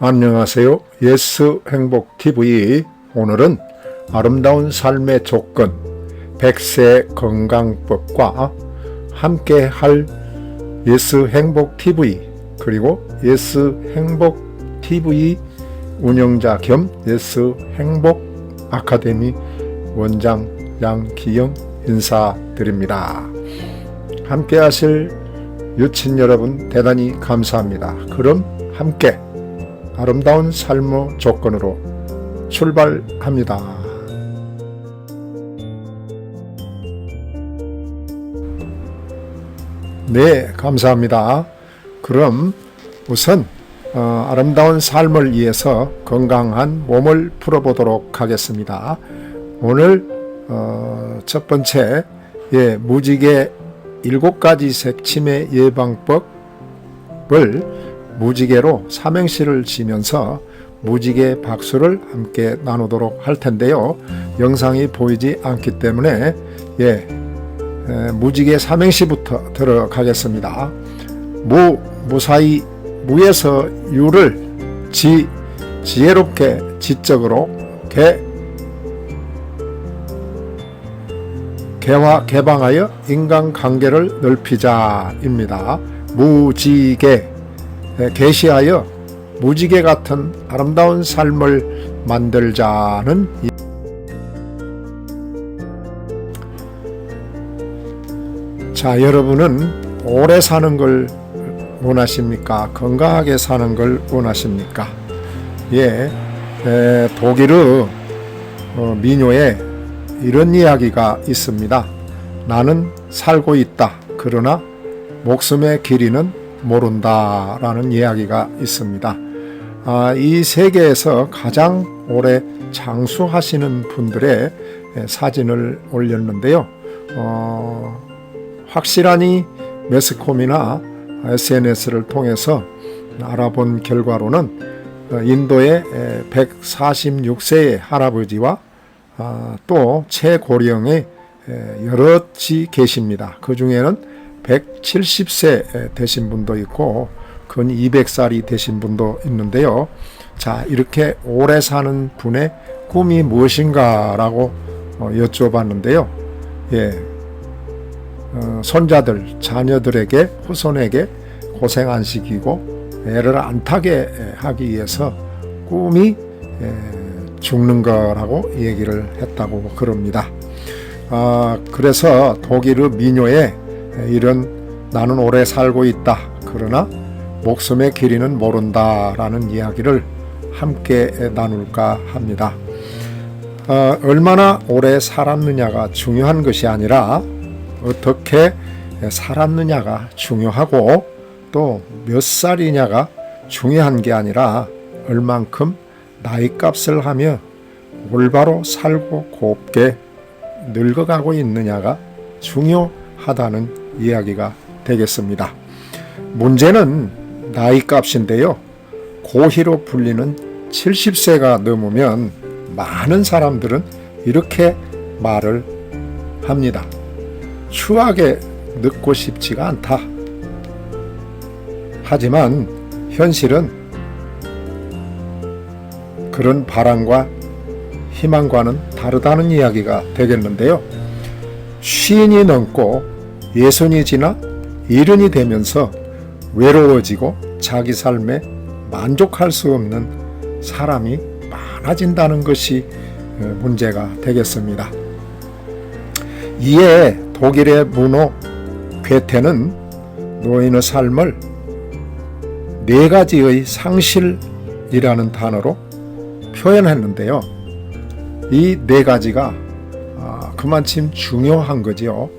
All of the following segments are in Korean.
안녕하세요. 예스 행복 TV. 오늘은 아름다운 삶의 조건 100세 건강법과 함께 할 예스 행복 TV 그리고 예스 행복 TV 운영자 겸 예스 행복 아카데미 원장 양기영 인사드립니다. 함께 하실 유친 여러분 대단히 감사합니다. 그럼 함께 아름다운 삶의 조건으로 출발합니다. 네, 감사합니다. 그럼 우선 아름다운 삶을 위해서 건강한 몸을 풀어보도록 하겠습니다. 오늘 첫 번째 무지개 7가지 색침해 예방법을 무지개로 삼행시를 지면서 무지개 박수를 함께 나누도록 할 텐데요. 영상이 보이지 않기 때문에 무지개 삼행시부터 들어가겠습니다. 무사히 무에서 유를 지혜롭게 지적으로 개화 개방하여 인간관계를 넓히자입니다. 무지개 계시하여 무지개 같은 아름다운 삶을 만들자는 자, 여러분은 오래 사는 걸 원하십니까? 건강하게 사는 걸 원하십니까? 독일의 민요에 이런 이야기가 있습니다. 나는 살고 있다. 그러나 목숨의 길이는 모른다 라는 이야기가 있습니다. 이 세계에서 가장 오래 장수하시는 분들의 사진을 올렸는데요. 확실하니 매스컴이나 SNS를 통해서 알아본 결과로는 인도의 146세의 할아버지와 또 최고령의 여럿이 계십니다. 그 중에는 170세 되신 분도 있고 근 200살이 되신 분도 있는데요. 자, 이렇게 오래 사는 분의 꿈이 무엇인가 라고 여쭤봤는데요. 손자들, 자녀들에게, 후손에게 고생 안 시키고 애를 안 타게 하기 위해서 꿈이 죽는 거라고 얘기를 했다고 그럽니다. 그래서 독일의 민요에 이런 나는 오래 살고 있다. 그러나 목숨의 길이는 모른다 라는 이야기를 함께 나눌까 합니다. 얼마나 오래 살았느냐가 중요한 것이 아니라 어떻게 살았느냐가 중요하고 또 몇 살이냐가 중요한 게 아니라 얼만큼 나이값을 하며 올바로 살고 곱게 늙어가고 있느냐가 중요하다는 이야기가 되겠습니다. 문제는 나이값인데요. 고희로 불리는 70세가 넘으면 많은 사람들은 이렇게 말을 합니다. 추하게 늙고 싶지가 않다. 하지만 현실은 그런 바람과 희망과는 다르다는 이야기가 되겠는데요. 50이 넘고 60이 지나 70이 되면서 외로워지고 자기 삶에 만족할 수 없는 사람이 많아진다는 것이 문제가 되겠습니다. 이에 독일의 문호 괴테는 노인의 삶을 4가지의 상실이라는 단어로 표현했는데요. 이 4가지가 그만큼 중요한 거죠.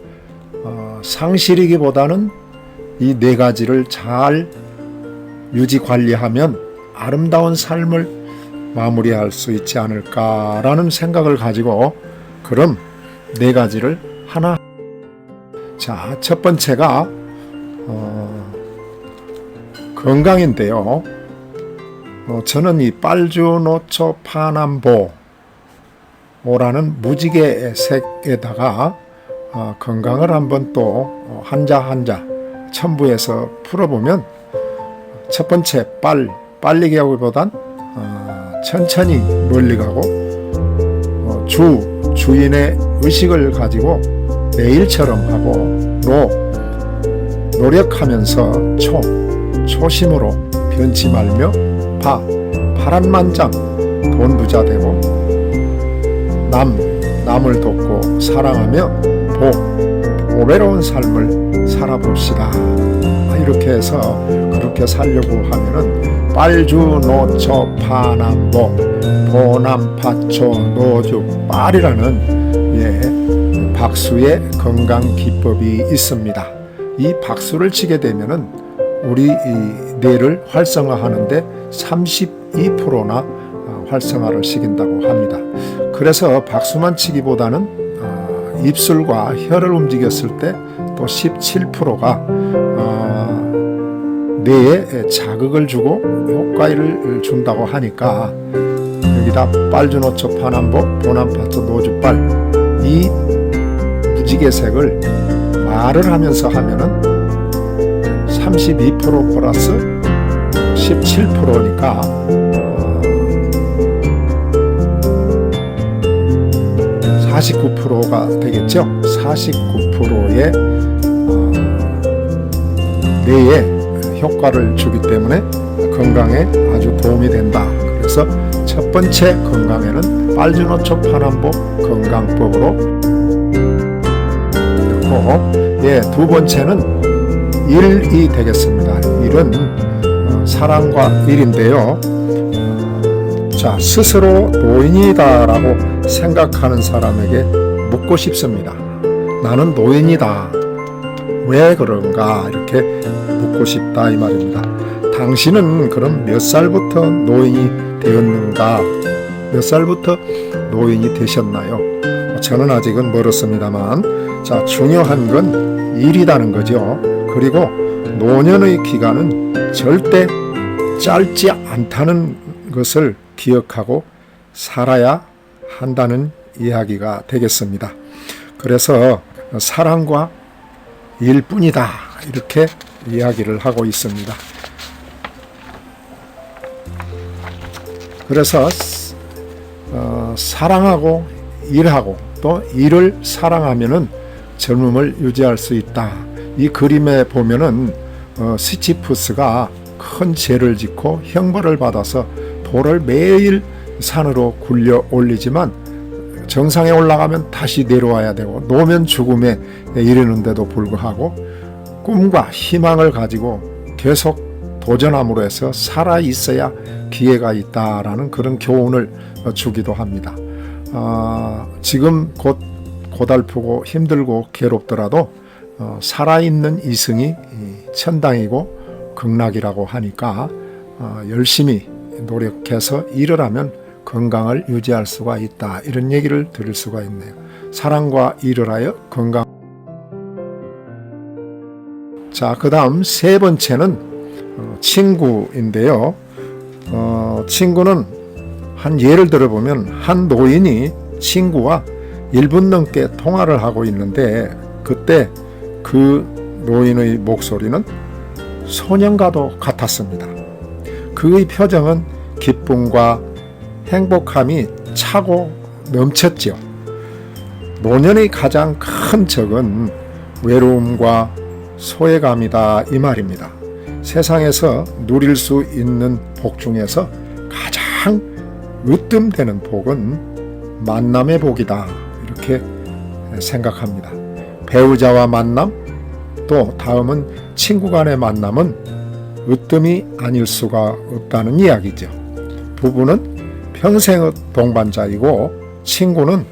상실이기보다는 이 4가지를 잘 유지 관리하면 아름다운 삶을 마무리할 수 있지 않을까라는 생각을 가지고 그럼 4가지를 하나. 자, 첫 번째가 건강인데요. 저는 이 빨주노초파남보라는 무지개 색에다가 건강을 한번 또 한자 한자 첨부해서 풀어보면 첫 번째 빨, 빨리 가기보단 천천히 멀리 가고 주인의 의식을 가지고 내일처럼 하고 노력하면서 초심으로 변치 말며 파란만장 돈 부자 되고 남을 돕고 사랑하며 보배로운 삶을 살아봅시다. 이렇게 해서 그렇게 살려고 하면은 빨주노초 파남보 보남파초 노주빨이라는 박수의 건강 기법이 있습니다. 이 박수를 치게 되면은 우리 이 뇌를 활성화하는데 32%나 활성화를 시킨다고 합니다. 그래서 박수만 치기보다는 입술과 혀를 움직였을 때 또 17%가 뇌에 자극을 주고 효과를 준다고 하니까 여기다 빨주노초 파남보 보남파초 노주빨 이 무지개색을 말을 하면서 하면은 32% 플러스 17%니까 49%가 되겠죠. 49%의 뇌에 효과를 주기 때문에 건강에 아주 도움이 된다. 그래서 첫 번째 건강에는 빨주노초 파남보 건강법으로 있고, 두 번째는 일이 되겠습니다. 일은 사랑과 일인데요. 자, 스스로 노인이다라고 생각하는 사람에게 묻고 싶습니다. 나는 노인이다. 왜 그런가? 이렇게 묻고 싶다 이 말입니다. 당신은 그럼 몇 살부터 노인이 되었는가? 몇 살부터 노인이 되셨나요? 저는 아직은 멀었습니다만, 자, 중요한 건 일이라는 거죠. 그리고 노년의 기간은 절대 짧지 않다는 것을 기억하고 살아야 한다는 이야기가 되겠습니다. 그래서 사랑과 일뿐이다 이렇게 이야기를 하고 있습니다. 그래서 사랑하고 일하고 또 일을 사랑하면은 젊음을 유지할 수 있다. 이 그림에 보면은 시치푸스가 큰 죄를 짓고 형벌을 받아서 돌을 매일 산으로 굴려 올리지만 정상에 올라가면 다시 내려와야 되고 노면 죽음에 이르는데도 불구하고 꿈과 희망을 가지고 계속 도전함으로 해서 살아 있어야 기회가 있다라는 그런 교훈을 주기도 합니다. 지금 곧 고달프고 힘들고 괴롭더라도 살아있는 이승이 천당이고 극락이라고 하니까 열심히 노력해서 일을 하면 건강을 유지할 수가 있다. 이런 얘기를 들을 수가 있네요. 사랑과 일을 하여 건강. 자, 그 다음 세 번째는 친구인데요. 친구는 한 예를 들어보면 한 노인이 친구와 1분 넘게 통화를 하고 있는데 그때 그 노인의 목소리는 소년과도 같았습니다. 그의 표정은 기쁨과 행복함이 차고 넘쳤죠. 노년의 가장 큰 적은 외로움과 소외감이다 이 말입니다. 세상에서 누릴 수 있는 복 중에서 가장 으뜸되는 복은 만남의 복이다 이렇게 생각합니다. 배우자와 만남 또 다음은 친구 간의 만남은 으뜸이 아닐 수가 없다는 이야기죠. 부부는 평생의 동반자이고 친구는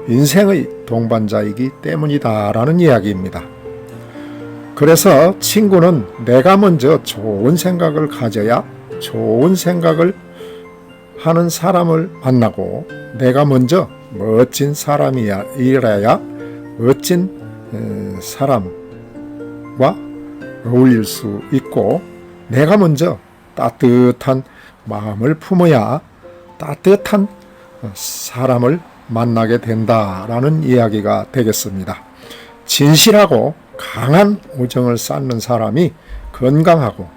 인생의 동반자이기 때문이다라는 이야기입니다. 그래서 친구는 내가 먼저 좋은 생각을 가져야 좋은 생각을 하는 사람을 만나고 내가 먼저 멋진 사람이라야 멋진 사람과 어울릴 수 있고 내가 먼저 따뜻한 마음을 품어야 따뜻한 사람을 만나게 된다라는 이야기가 되겠습니다. 진실하고 강한 우정을 쌓는 사람이 건강하고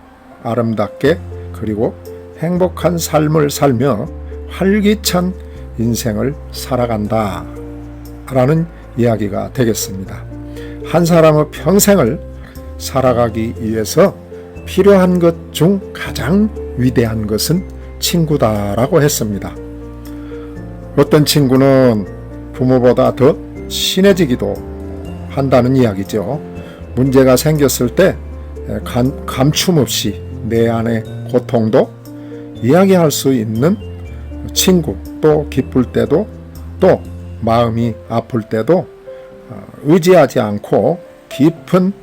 아름답게 그리고 행복한 삶을 살며 활기찬 인생을 살아간다 라는 이야기가 되겠습니다. 한 사람의 평생을 살아가기 위해서 필요한 것 중 가장 위대한 것은 친구다라고 했습니다. 어떤 친구는 부모보다 더 친해지기도 한다는 이야기죠. 문제가 생겼을 때 감춤 없이 내 안의 고통도 이야기할 수 있는 친구, 또 기쁠 때도 또 마음이 아플 때도 의지하지 않고 깊은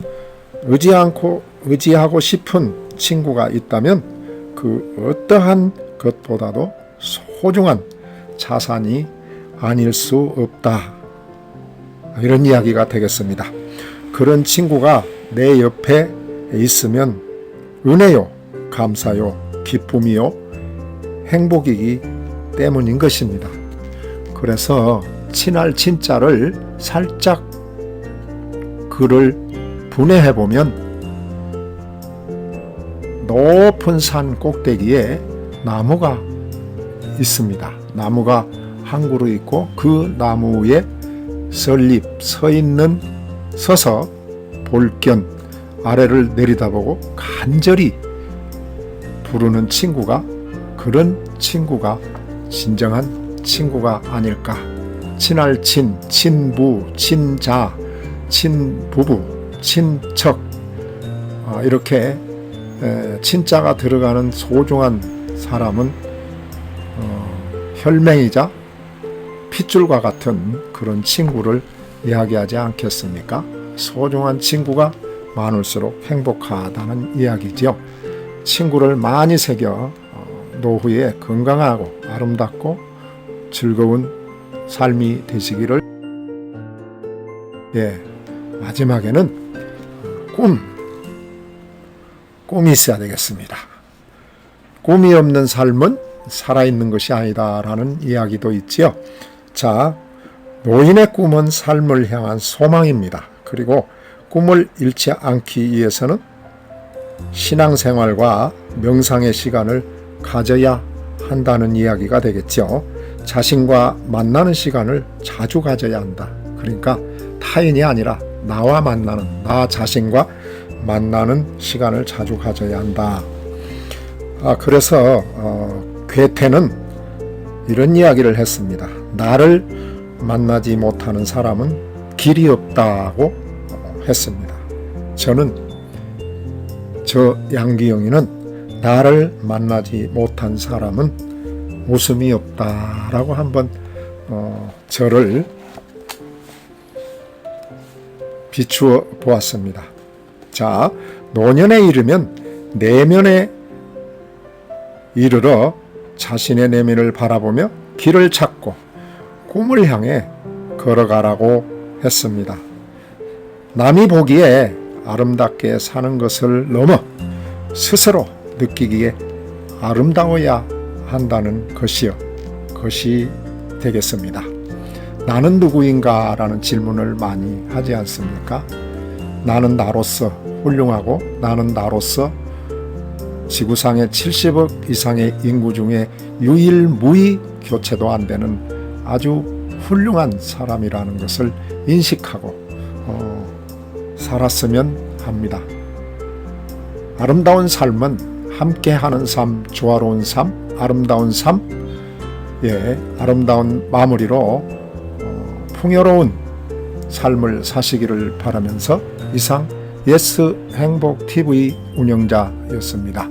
의지하고 싶은 친구가 있다면 그 어떠한 것보다도 소중한 자산이 아닐 수 없다. 이런 이야기가 되겠습니다. 그런 친구가 내 옆에 있으면 은혜요, 감사요, 기쁨이요, 행복이기 때문인 것입니다. 그래서 친할 친자를 살짝 글을 분해해 보면 높은 산 꼭대기에 나무가 있습니다. 나무가 한 그루 있고 그 나무에 설립 서서 볼견 아래를 내려다보고 간절히 부르는 친구가, 그런 친구가 진정한 친구가 아닐까. 친할 친, 친부, 친자, 친부부, 친척, 이렇게 친자가 들어가는 소중한 사람은 혈맹이자 핏줄과 같은 그런 친구를 이야기하지 않겠습니까? 소중한 친구가 많을수록 행복하다는 이야기지요. 친구를 많이 새겨 노후에 건강하고 아름답고 즐거운 삶이 되시기를. 마지막에는 꿈이 있어야 되겠습니다. 꿈이 없는 삶은 살아있는 것이 아니다라는 이야기도 있지요. 자, 노인의 꿈은 삶을 향한 소망입니다. 그리고 꿈을 잃지 않기 위해서는 신앙생활과 명상의 시간을 가져야 한다는 이야기가 되겠죠. 자신과 만나는 시간을 자주 가져야 한다. 그러니까 타인이 아니라 나와 만나는, 나 자신과 만나는 시간을 자주 가져야 한다. 그래서 괴테는 이런 이야기를 했습니다. 나를 만나지 못하는 사람은 길이 없다고 했습니다. 저 양기영이는 나를 만나지 못한 사람은 웃음이 없다라고 한번 저를 비추어 보았습니다. 자, 노년에 이르면 내면에 이르러 자신의 내면을 바라보며 길을 찾고 꿈을 향해 걸어가라고 했습니다. 남이 보기에 아름답게 사는 것을 넘어 스스로 느끼기에 아름다워야 한다는 것이 되겠습니다. 나는 누구인가? 라는 질문을 많이 하지 않습니까? 나는 나로서 훌륭하고 나는 나로서 지구상의 70억 이상의 인구 중에 유일무이 교체도 안 되는 아주 훌륭한 사람이라는 것을 인식하고 살았으면 합니다. 아름다운 삶은 함께하는 삶, 조화로운 삶, 아름다운 삶, 아름다운 마무리로 풍요로운 삶을 사시기를 바라면서 이상 예스 행복 TV 운영자였습니다.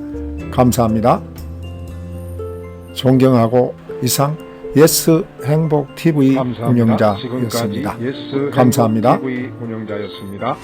감사합니다. 존경하고 이상 예스 행복 TV 운영자였습니다. 감사합니다. 예스 행복 TV 운영자였습니다.